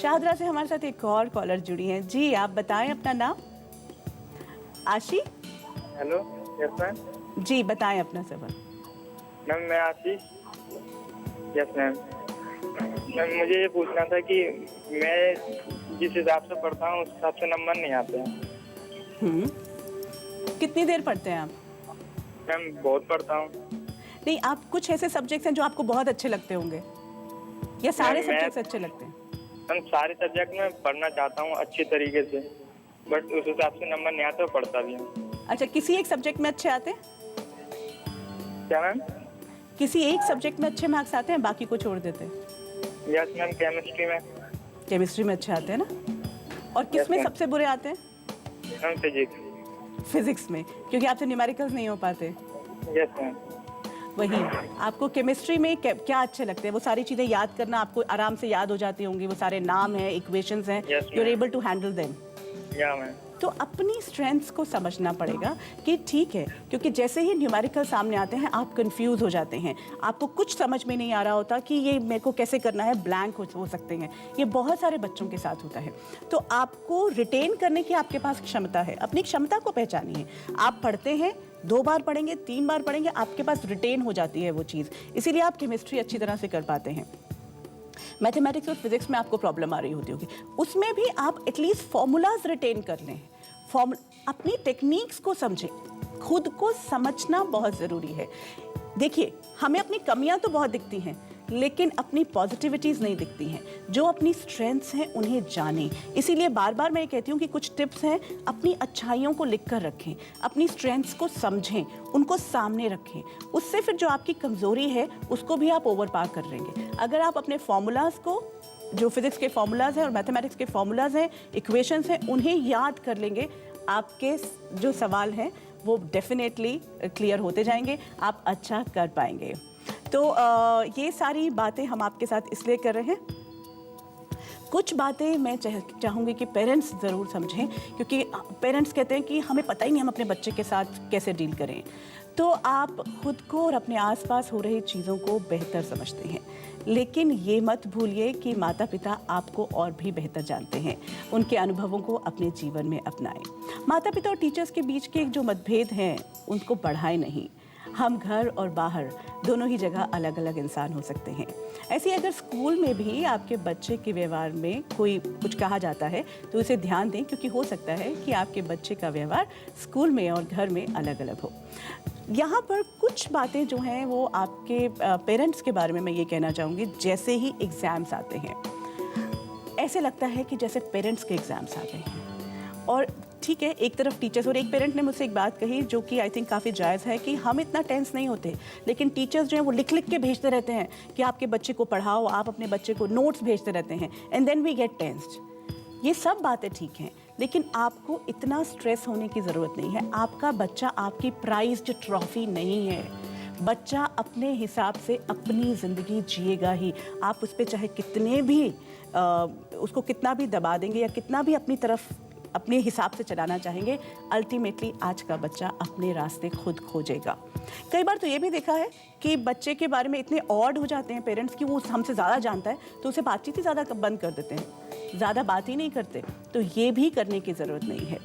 शाहदरा से हमारे साथ एक और कॉलर जुड़ी हैं। जी, आप बताएं अपना नाम। आशी। Hello, yes ma'am. जी, बताएं अपना सवाल। मैम मैं आशीष। Yes ma'am. मैम मुझे ये पूछना था कि मैं जिस हिसाब से पढ़ता हूँ उस हिसाब से नंबर नहीं आते हैं। कितनी देर पढ़ते हैं आप? मैम बहुत पढ़ता हूँ। नहीं, आप कुछ ऐसे सब्जेक्ट्स हैं जो आपको बहुत अच्छे लगते होंगे, या सारे मैम सब्जेक्ट्स अच्छे लगते हैं? मैम सारे सब्जेक्ट में पढ़ना चाहता हूँ अच्छी तरीके से, बट उस हिसाब से नंबर नहीं आते, पढ़ता भी हूँ। अच्छा, किसी एक सब्जेक्ट में अच्छे आते हैं? क्या मैम? किसी एक सब्जेक्ट में अच्छे मार्क्स आते हैं, बाकी को छोड़ देते हैं? यस मैम, केमिस्ट्री में। केमिस्ट्री में अच्छे आते हैं ना? और किस में मैम। सबसे बुरे आते हैं? Ma'am physics. फिजिक्स में, क्योंकि आपसे न्यूमेरिकल्स नहीं हो पाते। Yes ma'am. वही, आपको केमिस्ट्री में क्या अच्छे लगते हैं? वो सारी चीज़ें याद करना आपको आराम से याद हो जाती होंगी, वो सारे नाम हैं, इक्वेशंस हैं, Yes, you are ma'am. Able to handle them. या मैम। तो अपनी स्ट्रेंथ्स को समझना पड़ेगा कि ठीक है, क्योंकि जैसे ही न्यूमेरिकल सामने आते हैं आप कंफ्यूज हो जाते हैं, आपको कुछ समझ में नहीं आ रहा होता कि ये मेरे को कैसे करना है, ब्लैंक हो सकते हैं। ये बहुत सारे बच्चों के साथ होता है। तो आपको रिटेन करने की आपके पास क्षमता है, अपनी क्षमता को पहचानिए। आप पढ़ते हैं, 2 बार पढ़ेंगे, 3 बार पढ़ेंगे, आपके पास रिटेन हो जाती है वो चीज़, इसीलिए आप केमिस्ट्री अच्छी तरह से कर पाते हैं। मैथमेटिक्स और फिजिक्स में आपको प्रॉब्लम आ रही होती होगी, उसमें भी आप एटलीस्ट फॉर्मूलाज रिटेन कर लें। अपनी टेक्निक्स को समझें, खुद को समझना बहुत ज़रूरी है। देखिए, हमें अपनी कमियां तो बहुत दिखती हैं, लेकिन अपनी पॉजिटिविटीज़ नहीं दिखती हैं। जो अपनी स्ट्रेंथ्स हैं उन्हें जानें। इसीलिए बार बार मैं ये कहती हूँ कि कुछ टिप्स हैं, अपनी अच्छाइयों को लिख कर रखें, अपनी स्ट्रेंथ्स को समझें, उनको सामने रखें। उससे फिर जो आपकी कमज़ोरी है उसको भी आप ओवर पार कर लेंगे। अगर आप अपने फॉर्मूलाज को, जो फिजिक्स के फॉर्मूलाज हैं और मैथमेटिक्स के फॉर्मूलाज हैं, इक्वेशंस हैं, उन्हें याद कर लेंगे, आपके जो सवाल हैं वो डेफिनेटली क्लियर होते जाएंगे, आप अच्छा कर पाएंगे। तो ये सारी बातें हम आपके साथ इसलिए कर रहे हैं। कुछ बातें मैं चाहूँगी कि पेरेंट्स ज़रूर समझें, क्योंकि पेरेंट्स कहते हैं कि हमें पता ही नहीं हम अपने बच्चे के साथ कैसे डील करें। तो आप खुद को और अपने आसपास हो रही चीज़ों को बेहतर समझते हैं, लेकिन ये मत भूलिए कि माता पिता आपको और भी बेहतर जानते हैं। उनके अनुभवों को अपने जीवन में अपनाएं। माता पिता और टीचर्स के बीच के जो मतभेद हैं उनको बढ़ाएं नहीं। हम घर और बाहर दोनों ही जगह अलग अलग इंसान हो सकते हैं। ऐसे अगर स्कूल में भी आपके बच्चे के व्यवहार में कोई कुछ कहा जाता है तो उसे ध्यान दें, क्योंकि हो सकता है कि आपके बच्चे का व्यवहार स्कूल में और घर में अलग अलग हो। यहाँ पर कुछ बातें जो हैं वो आपके पेरेंट्स के बारे में मैं ये कहना चाहूँगी। जैसे ही एग्ज़ाम्स आते हैं, ऐसे लगता है कि जैसे पेरेंट्स के एग्ज़ाम्स आ गए हैं। और ठीक है, एक तरफ टीचर्स, और एक पेरेंट ने मुझसे एक बात कही जो कि आई थिंक काफ़ी जायज़ है, कि हम इतना टेंस नहीं होते, लेकिन टीचर्स जो हैं वो लिख लिख के भेजते रहते हैं कि आपके बच्चे को पढ़ाओ, आप अपने बच्चे को नोट्स भेजते रहते हैं, and then we get tensed. ये सब बातें ठीक हैं, लेकिन आपको इतना स्ट्रेस होने की ज़रूरत नहीं है। आपका बच्चा आपकी प्राइज्ड ट्रॉफी नहीं है। बच्चा अपने हिसाब से अपनी ज़िंदगी जिएगा ही। आप उस पर चाहे कितने भी उसको कितना भी दबा देंगे या कितना भी अपनी तरफ अपने हिसाब से चलाना चाहेंगे, अल्टीमेटली आज का बच्चा अपने रास्ते खुद खोजेगा। कई बार तो ये भी देखा है कि बच्चे के बारे में इतने ऑड हो जाते हैं पेरेंट्स कि वो हमसे ज़्यादा जानता है तो उसे बातचीत ही ज़्यादा बंद कर देते हैं, ज़्यादा बात ही नहीं करते। तो ये भी करने की ज़रूरत नहीं है।